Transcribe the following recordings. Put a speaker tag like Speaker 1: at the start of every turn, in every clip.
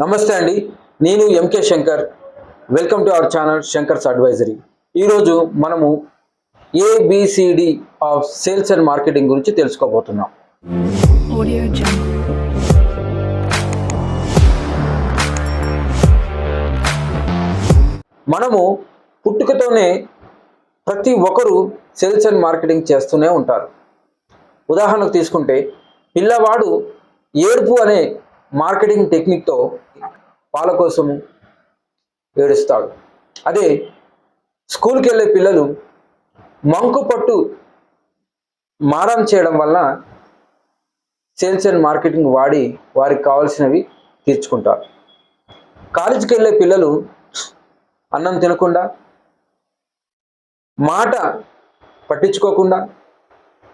Speaker 1: నమస్తే అండి, నేను M K Shankar. Welcome to our channel Shankar's advisory. ఈరోజు మనము A B C D of sales and marketing గురించి తెలుసుకోబోతున్నాం. మనము పుట్టుకతోనే ప్రతి ఒక్కరూ సేల్స్ అండ్ మార్కెటింగ్ చేస్తూనే ఉంటారు. ఉదాహరణకు తీసుకుంటే పిల్లవాడు ఏడుపు అనే మార్కెటింగ్ టెక్నిక్తో పాల కోసము ఏడుస్తాడు. అదే స్కూల్కి వెళ్ళే పిల్లలు మంకు పట్టు మారం చేయడం వల్ల సేల్స్ అండ్ మార్కెటింగ్ వాడి వారికి కావాల్సినవి తీర్చుకుంటారు. కాలేజీకి వెళ్ళే పిల్లలు అన్నం తినకుండా, మాట పట్టించుకోకుండా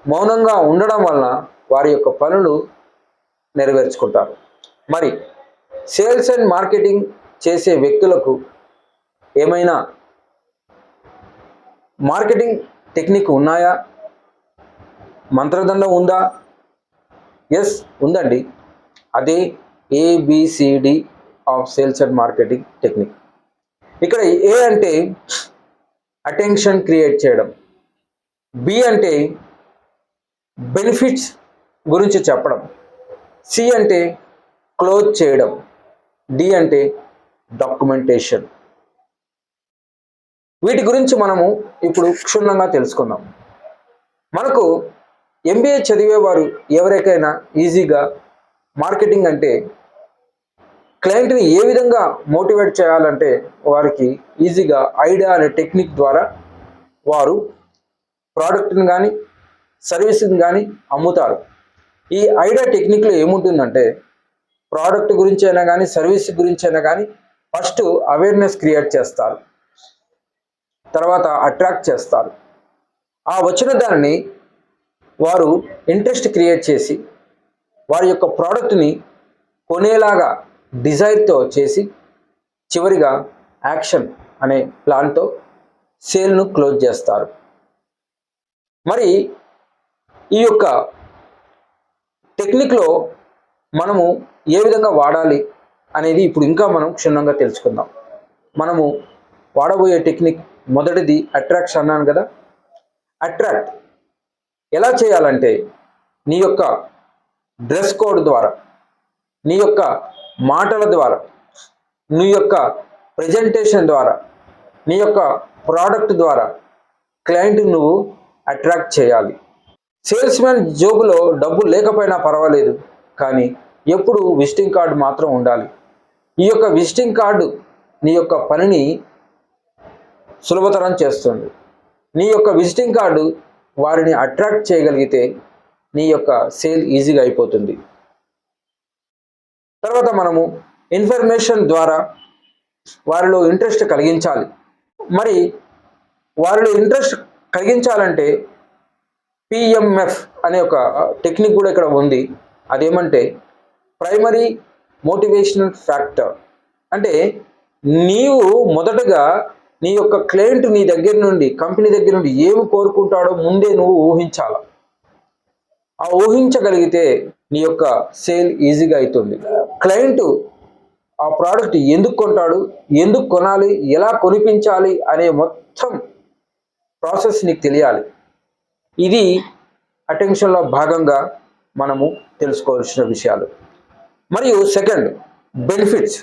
Speaker 1: మౌనంగా ఉండడం వలన వారి యొక్క పనులు నెరవేర్చుకుంటారు. మరి సేల్స్ అండ్ మార్కెటింగ్ చేసే వ్యక్తులకు ఏమైనా మార్కెటింగ్ టెక్నిక్ ఉన్నాయా? మంత్రదండం ఉందా? ఎస్, ఉందండి. అదే A B C D of sales and marketing technique. ఇక్కడ ఏ అంటే అటెన్షన్ క్రియేట్ చేయడం, బి అంటే బెనిఫిట్స్ గురించి చెప్పడం, సి అంటే క్లోజ్ చేయడం, డి అంటే డాక్యుమెంటేషన్. వీటి గురించి మనము ఇప్పుడు క్షుణ్ణంగా తెలుసుకుందాం. మనకు ఎంబీఏ చదివేవారు ఎవరికైనా ఈజీగా మార్కెటింగ్ అంటే క్లయింట్ని ఏ విధంగా మోటివేట్ చేయాలంటే వారికి ఈజీగా ఐడియా అనే టెక్నిక్ ద్వారా వారు ప్రోడక్ట్ని కానీ సర్వీస్ని కానీ అమ్ముతారు. ఈ ఐడియా టెక్నిక్లో ఏముంటుందంటే ప్రోడక్ట్ గురించి అయినా కానీ సర్వీస్ గురించి అయినా కానీ ఫస్ట్ అవేర్నెస్ క్రియేట్ చేస్తారు, తర్వాత అట్రాక్ట్ చేస్తారు. ఆ వచ్చిన దానిని వారు ఇంట్రెస్ట్ క్రియేట్ చేసి వారి యొక్క ప్రోడక్ట్ని కొనేలాగా డిజైర్తో చేసి చివరిగా యాక్షన్ అనే ప్లాన్తో సేల్ను క్లోజ్ చేస్తారు. మరి ఈ యొక్క టెక్నిక్లో మనము ఏ విధంగా వాడాలి అనేది ఇప్పుడు ఇంకా మనం క్షుణ్ణంగా తెలుసుకుందాం. మనము వాడబోయే టెక్నిక్ మొదటిది అట్రాక్షన్ అన్నాను కదా. అట్రాక్ట్ ఎలా చేయాలంటే నీ యొక్క డ్రెస్ కోడ్ ద్వారా, నీ యొక్క మాటల ద్వారా, నీ యొక్క ప్రజెంటేషన్ ద్వారా, నీ యొక్క ప్రోడక్ట్ ద్వారా క్లయింట్ని నువ్వు అట్రాక్ట్ చేయాలి. సేల్స్ మ్యాన్ జోబులో డబ్బు లేకపోయినా పర్వాలేదు, కానీ ఎప్పుడు విజిటింగ్ కార్డు మాత్రం ఉండాలి. ఈ యొక్క విజిటింగ్ కార్డు నీ యొక్క పనిని సులభతరం చేస్తుంది. నీ యొక్క విజిటింగ్ కార్డు వారిని అట్రాక్ట్ చేయగలిగితే నీ యొక్క సేల్ ఈజీగా అయిపోతుంది. తర్వాత మనము ఇన్ఫర్మేషన్ ద్వారా వారిలో ఇంట్రెస్ట్ కలిగించాలి. మరి వారిలో ఇంట్రెస్ట్ కలిగించాలంటే పిఎంఎఫ్ అనే ఒక టెక్నిక్ కూడా ఇక్కడ ఉంది. అదేమంటే ప్రైమరీ మోటివేషనల్ ఫ్యాక్టర్. అంటే నీవు మొదటగా నీ యొక్క క్లయింట్ నీ దగ్గర నుండి, కంపెనీ దగ్గర నుండి ఏమి కోరుకుంటాడో ముందే నువ్వు ఊహించాల. ఆ ఊహించగలిగితే నీ యొక్క సేల్ ఈజీగా అవుతుంది. క్లయింట్ ఆ ప్రోడక్ట్ ఎందుకు కొంటాడు, ఎందుకు కొనాలి, ఎలా కొనిపించాలి అనే మొత్తం ప్రాసెస్ నీకు తెలియాలి. ఇది అటెన్షన్లో భాగంగా మనము తెలుసుకోవాల్సిన విషయాలు. మరియు సెకండ్, బెనిఫిట్స్.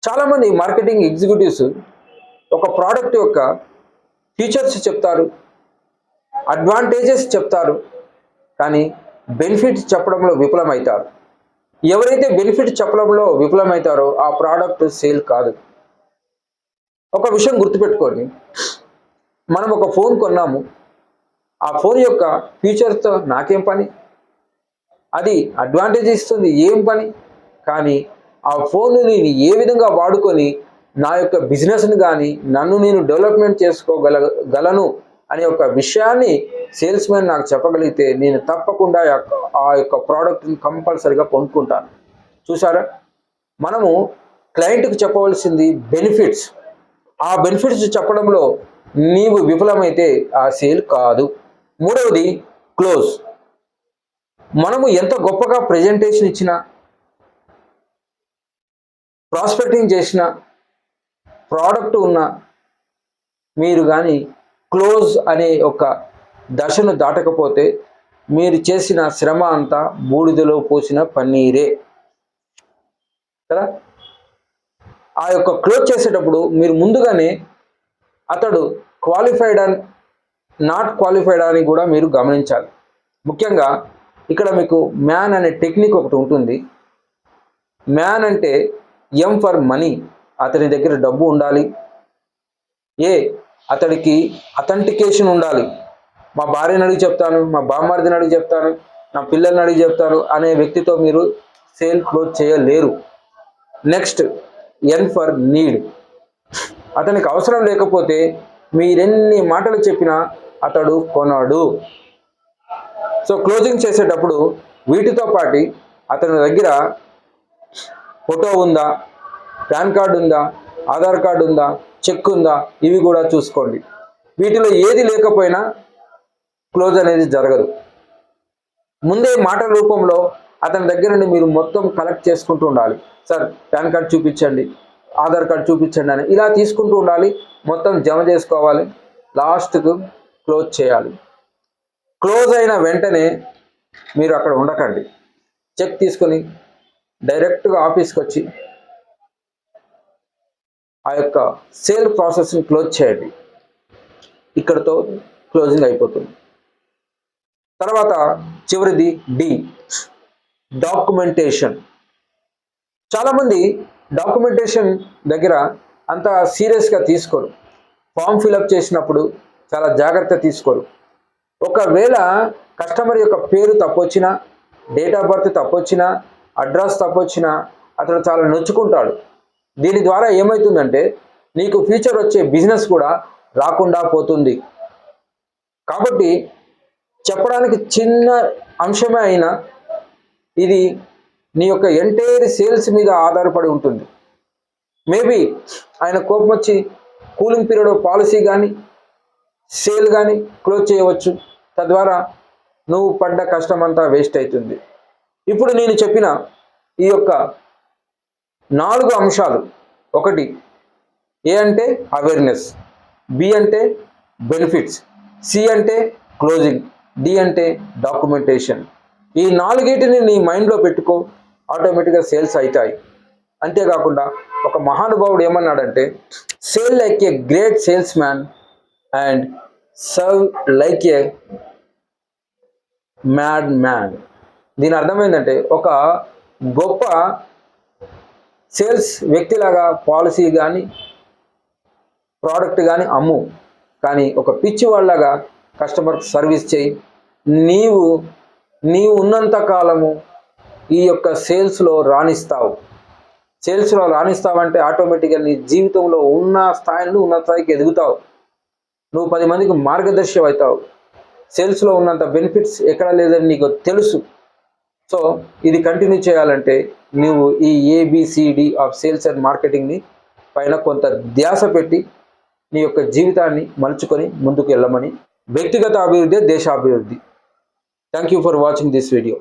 Speaker 1: చాలామంది మార్కెటింగ్ ఎగ్జిక్యూటివ్స్ ఒక ప్రోడక్ట్ యొక్క ఫీచర్స్ చెప్తారు, అడ్వాంటేజెస్ చెప్తారు, కానీ బెనిఫిట్స్ చెప్పడంలో విఫలమవుతారు. ఎవరైతే బెనిఫిట్ చెప్పడంలో విఫలమవుతారో ఆ ప్రోడక్ట్ సేల్ కాదు. ఒక విషయం గుర్తుపెట్టుకోండి, మనం ఒక ఫోన్ కొన్నాము, ఆ ఫోన్ యొక్క ఫీచర్స్తో నాకేం పని, అది అడ్వాంటేజ్ ఇస్తుంది ఏం పని, కానీ ఆ ఫోన్ని నేను ఏ విధంగా వాడుకొని నా యొక్క బిజినెస్ని కానీ నన్ను నేను డెవలప్మెంట్ చేసుకోగలను అనే ఒక విషయాన్ని సేల్స్ మ్యాన్ నాకు చెప్పగలిగితే నేను తప్పకుండా ఆ యొక్క ప్రోడక్ట్ని కంపల్సరీగా కొనుక్కుంటాను. చూసారా, మనము క్లయింట్కి చెప్పవలసింది బెనిఫిట్స్. ఆ బెనిఫిట్స్ చెప్పడంలో నీవు విఫలమైతే ఆ సేల్ కాదు. మూడవది క్లోజ్. మనము ఎంత గొప్పగా ప్రజెంటేషన్ ఇచ్చినా, ప్రాస్పెక్టింగ్ చేసిన ప్రోడక్ట్ ఉన్న మీరు కానీ క్లోజ్ అనే ఒక దశను దాటకపోతే మీరు చేసిన శ్రమ అంతా బూడిదలో పోసిన పన్నీరే కదా. ఆ యొక్క క్లోజ్ చేసేటప్పుడు మీరు ముందుగానే అతడు క్వాలిఫైడ్ అండ్ నాట్ క్వాలిఫైడ్ అని కూడా మీరు గమనించాలి. ముఖ్యంగా ఇక్కడ మీకు మ్యాన్ అనే టెక్నిక్ ఒకటి ఉంటుంది. మ్యాన్ అంటే ఎం ఫర్ మనీ, అతని దగ్గర డబ్బు ఉండాలి. ఏ అతడికి అథెంటికేషన్ ఉండాలి. మా భార్యను అడిగి చెప్తాను, మా బామ్మర్దిని అడిగి చెప్తాను, నా పిల్లల్ని అడిగి చెప్తాను అనే వ్యక్తితో మీరు సేల్ క్లోజ్ చేయలేరు. నెక్స్ట్ ఎన్ ఫర్ నీడ్, అతనికి అవసరం లేకపోతే మీరెన్ని మాటలు చెప్పినా అతడు కొనడు. సో క్లోజింగ్ చేసేటప్పుడు వీటితో పాటు అతని దగ్గర ఫోటో ఉందా, పాన్ కార్డు ఉందా, ఆధార్ కార్డు ఉందా, చెక్ ఉందా, ఇవి కూడా చూసుకోండి. వీటిలో ఏది లేకపోయినా క్లోజ్ అనేది జరగదు. ముందే మాటల రూపంలో అతని దగ్గర నుండి మీరు మొత్తం కలెక్ట్ చేసుకుంటూ ఉండాలి. సార్ పాన్ కార్డ్ చూపించండి, ఆధార్ కార్డ్ చూపించండి అని ఇలా తీసుకుంటూ ఉండాలి. మొత్తం జమ చేసుకోవాలి, లాస్ట్కు క్లోజ్ చేయాలి. క్లోజ్ అయిన వెంటనే మీరు అక్కడ ఉండకండి. చెక్ తీసుకొని డైరెక్ట్గా ఆఫీస్కి వచ్చి ఆ యొక్క సేల్ ప్రాసెస్ని క్లోజ్ చేయండి. ఇక్కడతో క్లోజింగ్ అయిపోతుంది. తర్వాత చివరిది డి, డాక్యుమెంటేషన్. చాలామంది డాక్యుమెంటేషన్ దగ్గర అంత సీరియస్గా తీసుకోరు. ఫామ్ ఫిలప్ చేసినప్పుడు చాలా జాగ్రత్త తీసుకోరు. ఒకవేళ కస్టమర్ యొక్క పేరు తప్పొచ్చినా, డేట్ ఆఫ్ బర్త్ తప్పొచ్చినా, అడ్రస్ తప్పొచ్చినా అతను చాలా నొచ్చుకుంటాడు. దీని ద్వారా ఏమవుతుందంటే నీకు ఫ్యూచర్ వచ్చే బిజినెస్ కూడా రాకుండా పోతుంది. కాబట్టి చెప్పడానికి చిన్న అంశమే అయినా ఇది నీ యొక్క ఎంటైర్ సేల్స్ మీద ఆధారపడి ఉంటుంది. మేబీ ఆయన కోపం వచ్చి కూలింగ్ పీరియడ్ పాలసీ కానీ సేల్ కానీ క్లోజ్ చేయవచ్చు. తద్వారా నువ్వు పడ్డ కష్టం అంతా వేస్ట్ అవుతుంది. ఇప్పుడు నేను చెప్పిన ఈ యొక్క 4 అంశాలు, ఒకటి ఏ అంటే అవేర్నెస్, బి అంటే బెనిఫిట్స్, సి అంటే క్లోజింగ్, డి అంటే డాక్యుమెంటేషన్. ఈ 4టిని నీ మైండ్లో పెట్టుకో, ఆటోమేటిక్గా సేల్స్ అవుతాయి. అంతేకాకుండా ఒక మహానుభావుడు ఏమన్నాడంటే, sale like a great sales man and serve like A mad man. దీని అర్థమైందంటే ఒక గొప్ప సేల్స్ వ్యక్తిలాగా పాలసీ కానీ ప్రోడక్ట్ కానీ అమ్ము, కానీ ఒక పిచ్చి వాళ్ళగా కస్టమర్కి సర్వీస్ చేయి. నీవు ఉన్నంత కాలము ఈ యొక్క సేల్స్లో రాణిస్తావు. సేల్స్లో రాణిస్తావంటే ఆటోమేటిక్గా నీ జీవితంలో ఉన్న స్థాయిని ఉన్న స్థాయికి ఎదుగుతావు. నువ్వు 10 మందికి మార్గదర్శి అవుతావు. సేల్స్లో ఉన్నంత బెనిఫిట్స్ ఎక్కడ లేదని నీకు తెలుసు. సో ఇది కంటిన్యూ చేయాలంటే నువ్వు ఈ ABCD ఆఫ్ సేల్స్ అండ్ మార్కెటింగ్ని పైన కొంత ధ్యాస పెట్టి నీ యొక్క జీవితాన్ని మలుచుకొని ముందుకు వెళ్ళమని. వ్యక్తిగత అభివృద్ధి దేశాభివృద్ధి. Thank you for watching this video.